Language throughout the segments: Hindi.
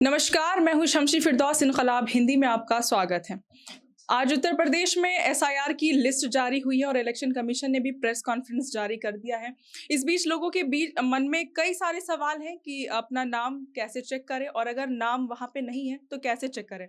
नमस्कार, मैं हूँ शमशी फिरदौस। इनकलाब हिंदी में आपका स्वागत है। आज उत्तर प्रदेश में एसआईआर की लिस्ट जारी हुई है और इलेक्शन कमीशन ने भी प्रेस कॉन्फ्रेंस जारी कर दिया है। इस बीच लोगों के बीच मन में कई सारे सवाल हैं कि अपना नाम कैसे चेक करें और अगर नाम वहाँ पे नहीं है तो कैसे चेक करें।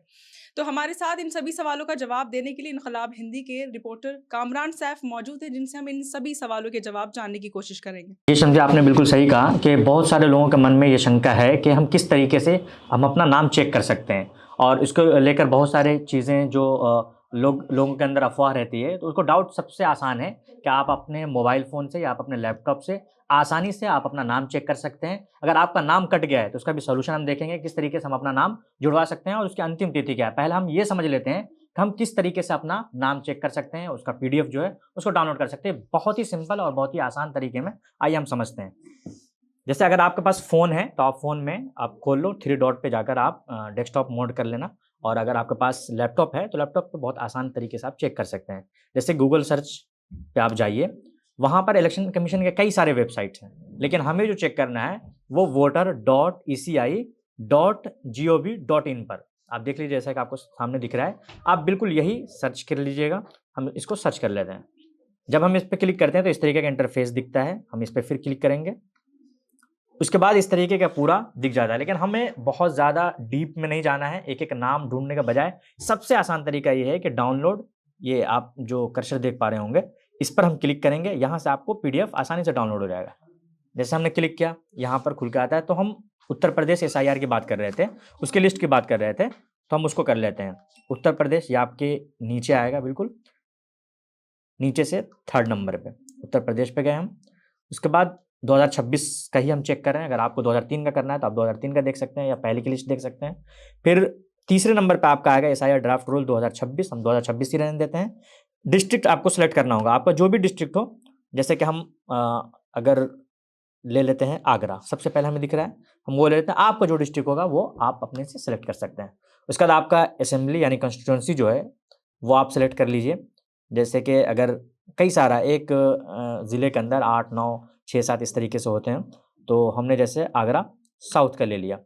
तो हमारे साथ इन सभी सवालों का जवाब देने के लिए इनकलाब हिंदी के रिपोर्टर कामरान सैफ मौजूद हैं, जिनसे हम इन सभी सवालों के जवाब जानने की कोशिश करेंगे। ये समझे आपने बिल्कुल सही कहा कि बहुत सारे लोगों के मन में ये शंका है कि हम किस तरीके से हम अपना नाम चेक कर सकते हैं और इसको लेकर बहुत सारे चीज़ें जो लोगों के अंदर अफवाह रहती है, तो उसको डाउट सबसे आसान है कि आप अपने मोबाइल फ़ोन से या आप अपने लैपटॉप से आसानी से आप अपना नाम चेक कर सकते हैं। अगर आपका नाम कट गया है तो उसका भी सॉल्यूशन हम देखेंगे, किस तरीके से हम अपना नाम जुड़वा सकते हैं और उसकी अंतिम तिथि क्या है। पहले हम ये समझ लेते हैं कि हम किस तरीके से अपना नाम चेक कर सकते हैं, उसका पीडीएफ जो है उसको डाउनलोड कर सकते हैं। बहुत ही सिंपल और बहुत ही आसान तरीके में आइए हम समझते हैं। जैसे अगर आपके पास फ़ोन है तो आप फ़ोन में आप खोल लो, 3 डॉट पे जाकर आप डेस्कटॉप मोड कर लेना। और अगर आपके पास लैपटॉप है तो लैपटॉप पे बहुत आसान तरीके से आप चेक कर सकते हैं। जैसे गूगल सर्च पे आप जाइए, वहाँ पर इलेक्शन कमीशन के कई सारे वेबसाइट्स हैं, लेकिन हमें जो चेक करना है वो voter.eci.gov.in पर आप देख लीजिए। जैसा कि आपको सामने दिख रहा है, आप बिल्कुल यही सर्च कर लीजिएगा। हम इसको सर्च कर लेते हैं। जब हम इस पे क्लिक करते हैं तो इस तरीके का इंटरफेस दिखता है। हम इस पे फिर क्लिक करेंगे, उसके बाद इस तरीके का पूरा दिख जाता है। लेकिन हमें बहुत ज़्यादा डीप में नहीं जाना है, एक-एक नाम ढूँढने के बजाय सबसे आसान तरीका ये है कि डाउनलोड, ये आप जो कर्सर देख पा रहे होंगे, इस पर हम क्लिक करेंगे। यहाँ से आपको पीडीएफ आसानी से डाउनलोड हो जाएगा। जैसे हमने क्लिक किया, यहाँ पर खुल के आता है। तो हम उत्तर प्रदेश एसआईआर की बात कर रहे थे, उसकी लिस्ट की बात कर रहे थे, तो हम उसको कर लेते हैं। उत्तर प्रदेश ये आपके नीचे आएगा, बिल्कुल नीचे से 3rd नंबर पे उत्तर प्रदेश पे गए हम। उसके बाद 2026 का ही हम चेक कर रहे हैं। अगर आपको 2003 का करना है तो आप 2003 का देख सकते हैं या पहले की लिस्ट देख सकते हैं। फिर तीसरे नंबर पे आपका आएगा एसआईआर ड्राफ्ट रोल 2026, हम 2026 ही रहने देते हैं। डिस्ट्रिक्ट आपको सेलेक्ट करना होगा, आपका जो भी डिस्ट्रिक्ट हो। जैसे कि हम अगर ले लेते हैं आगरा, सबसे पहले हमें दिख रहा है, हम वो ले लेते हैं। आपका जो डिस्ट्रिक्ट होगा वो आप अपने से सेलेक्ट कर सकते हैं। उसके बाद आपका असेंबली यानी कंस्टिट्यूएंसी जो है वो आप सेलेक्ट कर लीजिए। जैसे कि अगर कई सारा एक ज़िले के अंदर 8, 9, 6, 7 इस तरीके से होते हैं, तो हमने जैसे आगरा साउथ का ले लिया।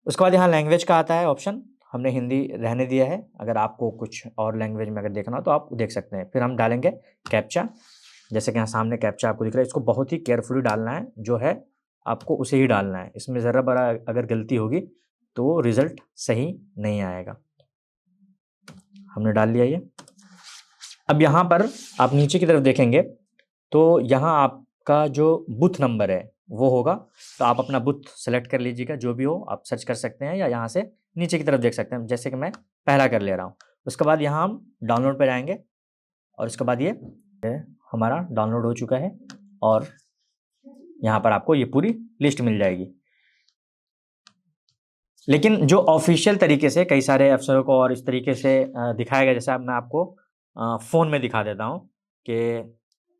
उसके बाद यहाँ लैंग्वेज का आता है ऑप्शन, हमने हिंदी रहने दिया है। अगर आपको कुछ और लैंग्वेज में अगर देखना हो तो आप देख सकते हैं। फिर हम डालेंगे कैप्चा, जैसे कि यहाँ सामने कैप्चा आपको दिख रहा है। इसको बहुत ही केयरफुली डालना है, जो है आपको उसे ही डालना है। इसमें ज़रा बड़ा अगर गलती होगी तो रिज़ल्ट सही नहीं आएगा। हमने डाल लिया ये। अब यहाँ पर आप नीचे की तरफ देखेंगे तो यहाँ आपका जो बूथ नंबर है वो होगा, तो आप अपना बूथ सेलेक्ट कर लीजिएगा, जो भी हो आप सर्च कर सकते हैं या यहाँ से नीचे की तरफ देख सकते हैं। जैसे कि मैं पहला कर ले रहा हूँ। उसके बाद यहाँ हम डाउनलोड पे जाएंगे और उसके बाद ये हमारा डाउनलोड हो चुका है और यहाँ पर आपको ये पूरी लिस्ट मिल जाएगी। लेकिन जो ऑफिशियल तरीके से कई सारे अफसरों को और इस तरीके से दिखाया गया, जैसे अब मैं आपको फ़ोन में दिखा देता हूँ कि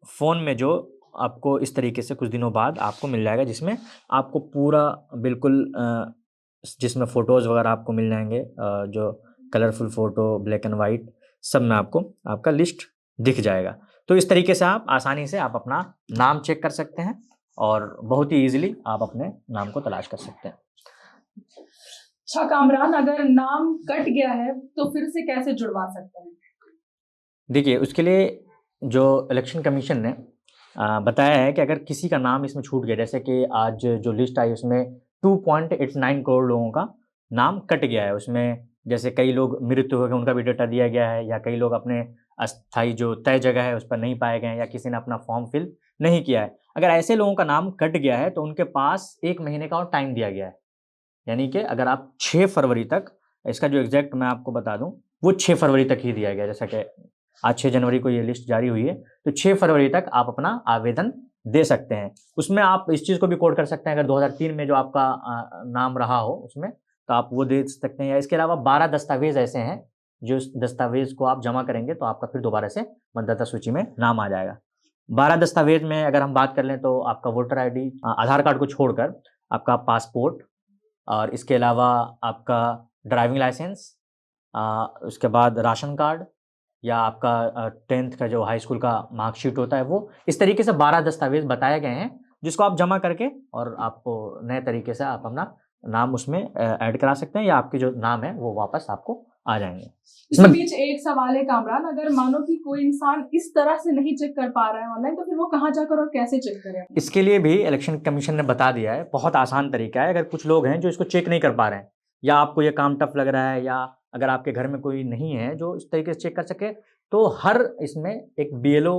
फ़ोन में जो आपको इस तरीके से कुछ दिनों बाद आपको मिल जाएगा, जिसमें आपको पूरा बिल्कुल जिसमें फ़ोटोज़ वगैरह आपको मिल जाएंगे, जो colourful photo, black and white, सब में आपको आपका लिस्ट दिख जाएगा। तो इस तरीके से आप आसानी से आप अपना नाम चेक कर सकते हैं और बहुत ही ईजिली आप अपने नाम को तलाश कर सकते हैं। अच्छा कामरान, अगर नाम कट गया है तो फिर से कैसे जुड़वा सकते हैं? देखिए, उसके लिए जो इलेक्शन कमीशन ने बताया है कि अगर किसी का नाम इसमें छूट गया, जैसे कि आज जो लिस्ट आई उसमें 2.89 करोड़ लोगों का नाम कट गया है। उसमें जैसे कई लोग मृत्यु हो गए, उनका भी डेटा दिया गया है, या कई लोग अपने अस्थायी जो तय जगह है उस पर नहीं पाए गए हैं, या किसी ने अपना फॉर्म फिल नहीं किया है। अगर ऐसे लोगों का नाम कट गया है तो उनके पास 1 महीने का और टाइम दिया गया है। यानी कि अगर आप 6 फरवरी तक, इसका जो एग्ज़ैक्ट मैं आपको बता दूँ, वो 6 फरवरी तक ही दिया गया है। जैसा कि आज 6 जनवरी को ये लिस्ट जारी हुई है, तो 6 फरवरी तक आप अपना आवेदन दे सकते हैं। उसमें आप इस चीज़ को भी कोड कर सकते हैं, अगर 2003 में जो आपका नाम रहा हो उसमें, तो आप वो दे सकते हैं। या इसके अलावा 12 दस्तावेज़ ऐसे हैं, जो इस दस्तावेज़ को आप जमा करेंगे तो आपका फिर दोबारा से मतदाता सूची में नाम आ जाएगा। 12 दस्तावेज़ में अगर हम बात कर लें तो आपका वोटर आईडी, आधार कार्ड को छोड़कर आपका पासपोर्ट, और इसके अलावा आपका ड्राइविंग लाइसेंस, उसके बाद राशन कार्ड, या आपका 10th का जो हाई स्कूल का मार्कशीट होता है वो। इस तरीके से 12 दस्तावेज़ बताए गए हैं, जिसको आप जमा करके और आप नए तरीके से आप अपना नाम उसमें ऐड करा सकते हैं या आपके जो नाम है वो वापस आपको आ जाएंगे। इसी इसमें बीच एक सवाल है कामरान, अगर मानो कि कोई इंसान इस तरह से नहीं चेक कर पा रहा है ऑनलाइन, तो फिर वो कहाँ जाकर और कैसे चेक करे? इसके लिए भी इलेक्शन कमीशन ने बता दिया है, बहुत आसान तरीका है। अगर कुछ लोग हैं जो इसको चेक नहीं कर पा रहे हैं या आपको ये काम टफ लग रहा है या अगर आपके घर में कोई नहीं है जो इस तरीके से चेक कर सके, तो हर इसमें एक बीएलओ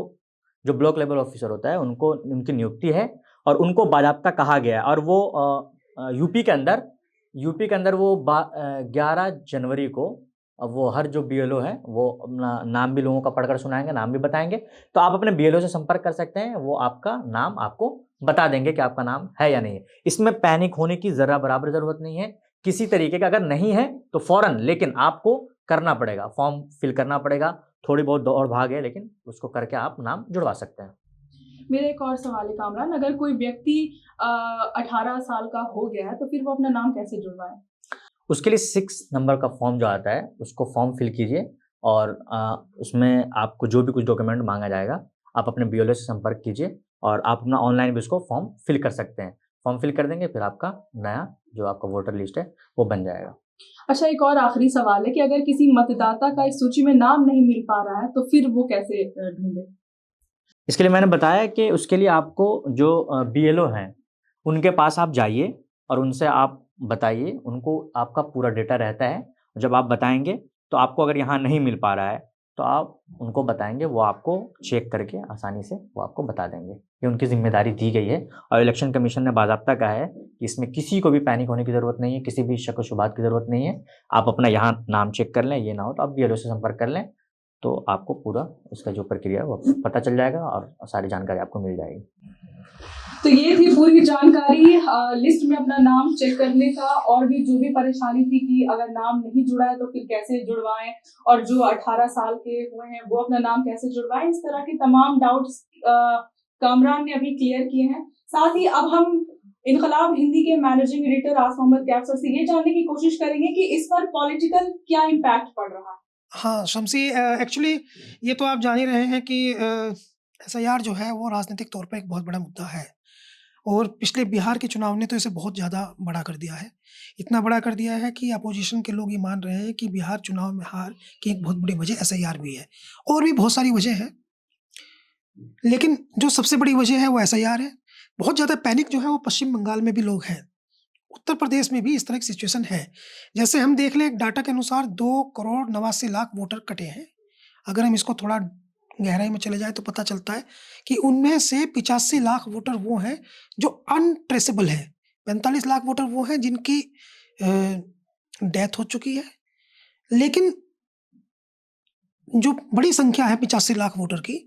जो ब्लॉक लेवल ऑफिसर होता है उनको उनकी नियुक्ति है और उनको बाज़ाब्ता कहा गया है। और वो यूपी के अंदर वो 11 जनवरी को वो हर जो बीएलओ है वो अपना नाम भी लोगों का पढ़कर सुनाएंगे, नाम भी बताएंगे। तो आप अपने बीएलओ से संपर्क कर सकते हैं, वो आपका नाम आपको बता देंगे कि आपका नाम है या नहीं है। इसमें पैनिक होने की ज़रा बराबर ज़रूरत नहीं है किसी तरीके का। अगर नहीं है तो फ़ौरन, लेकिन आपको करना पड़ेगा, फॉर्म फिल करना पड़ेगा। थोड़ी बहुत दौड़ भाग है लेकिन उसको करके आप नाम जुड़वा सकते हैं। मेरा एक और सवाल है कामरान, अगर कोई व्यक्ति 18 साल का हो गया है तो फिर वो अपना नाम कैसे जुड़वाए? उसके लिए 6 नंबर का फॉर्म जो आता है उसको फॉर्म फिल कीजिए और उसमें आपको जो भी कुछ डॉक्यूमेंट मांगा जाएगा आप अपने बीएलओ से संपर्क कीजिए और आप अपना ऑनलाइन भी उसको फॉर्म फिल कर सकते हैं। फॉर्म फिल कर देंगे फिर आपका नया जो आपका वोटर लिस्ट है वो बन जाएगा। अच्छा, एक और आखिरी सवाल है कि अगर किसी मतदाता का इस सूची में नाम नहीं मिल पा रहा है तो फिर वो कैसे ढूंढे? इसके लिए मैंने बताया कि उसके लिए आपको जो बीएलओ हैं उनके पास आप जाइए और उनसे आप बताइए, उनको आपका पूरा डेटा रहता है। जब आप बताएँगे तो आपको अगर यहाँ नहीं मिल पा रहा है तो आप उनको बताएँगे, वो आपको चेक करके आसानी से वो आपको बता देंगे। ये उनकी ज़िम्मेदारी दी गई है और इलेक्शन कमीशन ने बाज़ाब्ता कहा है कि इसमें किसी को भी पैनिक होने की ज़रूरत नहीं है, किसी भी शक व शुबहत की ज़रूरत नहीं है। आप अपना यहाँ नाम चेक कर लें, ये ना हो तो आप बीएलओ से संपर्क कर लें, तो आपको पूरा इसका जो प्रक्रिया है वो पता चल जाएगा और सारी जानकारी आपको मिल जाएगी। तो ये थी पूरी जानकारी लिस्ट में अपना नाम चेक करने का, और भी जो भी परेशानी थी कि अगर नाम नहीं जुड़ा है तो फिर कैसे जुड़वाएं, और जो 18 साल के हुए हैं वो अपना नाम कैसे जुड़वाएं, इस तरह के तमाम डाउट्स कामरान ने अभी क्लियर किए हैं। साथ ही अब हम इनकलाब हिंदी के मैनेजिंग एडिटर आस मोहम्मद कैफ सर से ये जानने की कोशिश करेंगे कि इस पर पॉलिटिकल क्या इम्पैक्ट पड़ रहा है। हाँ, शम्सी, एक्चुअली ये तो आप जान ही रहे हैं कि एसआईआर जो है वो राजनीतिक तौर पे एक बहुत बड़ा मुद्दा है और पिछले बिहार के चुनाव ने तो इसे बहुत ज़्यादा बड़ा कर दिया है। इतना बड़ा कर दिया है कि अपोज़िशन के लोग ये मान रहे हैं कि बिहार चुनाव में हार की एक बहुत बड़ी वजह एसआईआर भी है और भी बहुत सारी वजह हैं। लेकिन जो सबसे बड़ी वजह है वो एसआईआर है। बहुत ज़्यादा पैनिक जो है वो पश्चिम बंगाल में भी लोग हैं। उत्तर प्रदेश में भी इस तरह की सिचुएशन है। जैसे हम देख लें, एक डाटा के अनुसार 2 करोड़ 89 लाख वोटर कटे हैं। अगर हम इसको थोड़ा गहराई में चले जाएँ तो पता चलता है कि उनमें से 85 लाख वोटर वो हैं जो अनट्रेसेबल हैं। 45 लाख वोटर वो हैं जिनकी डेथ हो चुकी है। लेकिन जो बड़ी संख्या है 85 लाख वोटर की,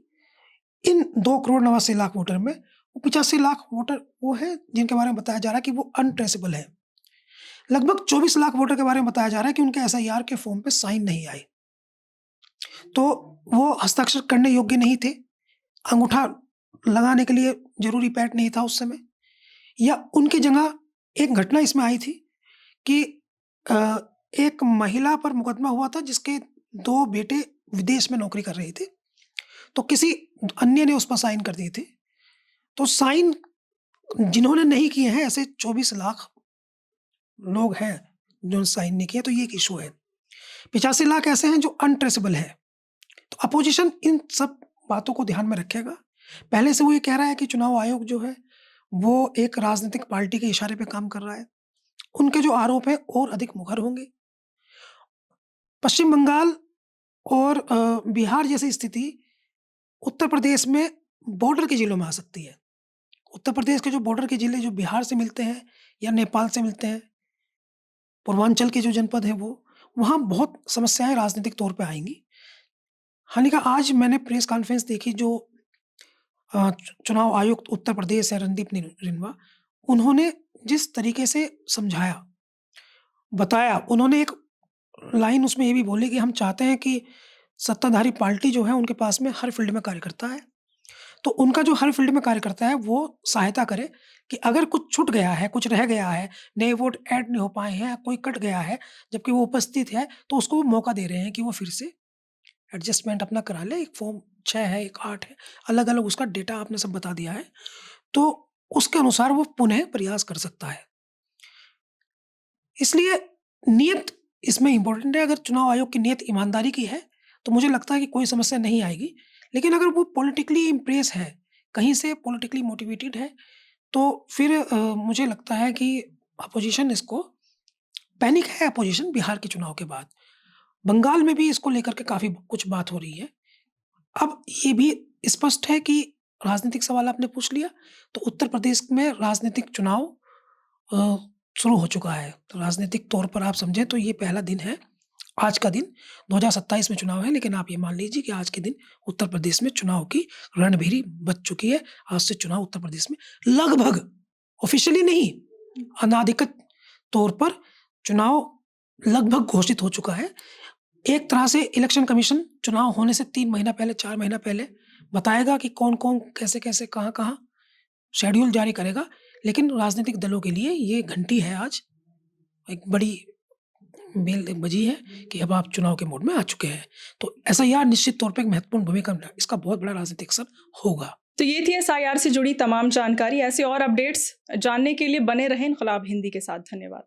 इन 2 करोड़ 89 लाख वोटर में वो 85 लाख वोटर वो हैं जिनके बारे में बताया जा रहा है कि वो अनट्रेसेबल है। लगभग 24 लाख वोटर के बारे में बताया जा रहा है कि उनके एसआईआर के फॉर्म पे साइन नहीं आए। तो वो हस्ताक्षर करने योग्य नहीं थे, अंगूठा लगाने के लिए ज़रूरी पैड नहीं था उस समय, या उनकी जगह एक घटना इसमें आई थी कि एक महिला पर मुकदमा हुआ था जिसके 2 बेटे विदेश में नौकरी कर रहे थे। तो किसी अन्य ने उस पर साइन कर दिए थे। तो साइन जिन्होंने नहीं किए हैं, ऐसे 24 लाख लोग हैं जिन्होंने साइन नहीं किया, तो ये एक इश्यू है। 85 लाख ऐसे हैं जो अनट्रेसेबल है। तो अपोजिशन इन सब बातों को ध्यान में रखेगा। पहले से वो ये कह रहा है कि चुनाव आयोग जो है वो एक राजनीतिक पार्टी के इशारे पे काम कर रहा है। उनके जो आरोप हैं और अधिक मुखर होंगे। पश्चिम बंगाल और बिहार जैसी स्थिति उत्तर प्रदेश में बॉर्डर के ज़िलों में आ सकती है। उत्तर प्रदेश के जो बॉर्डर के ज़िले जो बिहार से मिलते हैं या नेपाल से मिलते हैं, पूर्वांचल के जो जनपद हैं वो, वहाँ बहुत समस्याएँ राजनीतिक तौर पे आएँगी। हालाँकि आज मैंने प्रेस कॉन्फ्रेंस देखी जो चुनाव आयुक्त उत्तर प्रदेश है रणदीप रिनवा, उन्होंने जिस तरीके से समझाया, बताया, उन्होंने एक लाइन उसमें ये भी बोली कि हम चाहते हैं कि सत्ताधारी पार्टी जो है उनके पास में हर फील्ड में कार्यकर्ता है। तो उनका जो हर फील्ड में कार्यकर्ता है वो सहायता करे कि अगर कुछ छूट गया है, कुछ रह गया है, नए वोट ऐड नहीं हो पाए हैं, कोई कट गया है, जबकि वो उपस्थित है, तो उसको वो मौका दे रहे हैं कि वो फिर से एडजस्टमेंट अपना करा ले। एक फॉर्म 6 है, एक 8 है, अलग-अलग उसका डेटा आपने सब बता दिया है। तो उसके अनुसार वो पुनः प्रयास कर सकता है। इसलिए नियत इसमें इम्पोर्टेंट है। अगर चुनाव आयोग की नियत ईमानदारी की है, तो मुझे लगता है कि कोई समस्या नहीं आएगी। लेकिन अगर वो पॉलिटिकली इम्प्रेस है, कहीं से पॉलिटिकली मोटिवेटेड है, तो फिर मुझे लगता है कि अपोज़िशन इसको पैनिक है अपोज़िशन बिहार के चुनाव के बाद। बंगाल में भी इसको लेकर के काफ़ी कुछ बात हो रही है। अब ये भी स्पष्ट है कि राजनीतिक सवाल आपने पूछ लिया, तो उत्तर प्रदेश में राजनीतिक चुनाव अ, शुरू हो चुका है। तो राजनीतिक तौर पर आप समझें तो ये पहला दिन है, आज का दिन। 2027 में चुनाव है, लेकिन आप ये मान लीजिए कि आज के दिन उत्तर प्रदेश में चुनाव की रणभेरी बज चुकी है। आज से चुनाव उत्तर प्रदेश में लगभग, ऑफ़िशियली नहीं, अनाधिकृत तौर पर चुनाव लगभग घोषित हो चुका है। एक तरह से इलेक्शन कमीशन चुनाव होने से 3 महीना पहले, 4 महीना पहले बताएगा कि कौन-कौन, कैसे-कैसे, कहाँ-कहाँ शेड्यूल जारी करेगा। लेकिन राजनीतिक दलों के लिए ये घंटी है, आज एक बड़ी बेल बजी है कि अब आप चुनाव के मोड में आ चुके हैं। तो एसआईआर निश्चित तौर पे एक महत्वपूर्ण भूमिका, इसका बहुत बड़ा राजनीतिक असर होगा। तो ये थी एसआईआर से जुड़ी तमाम जानकारी। ऐसे और अपडेट्स जानने के लिए बने रहें इनकलाब हिंदी के साथ। धन्यवाद।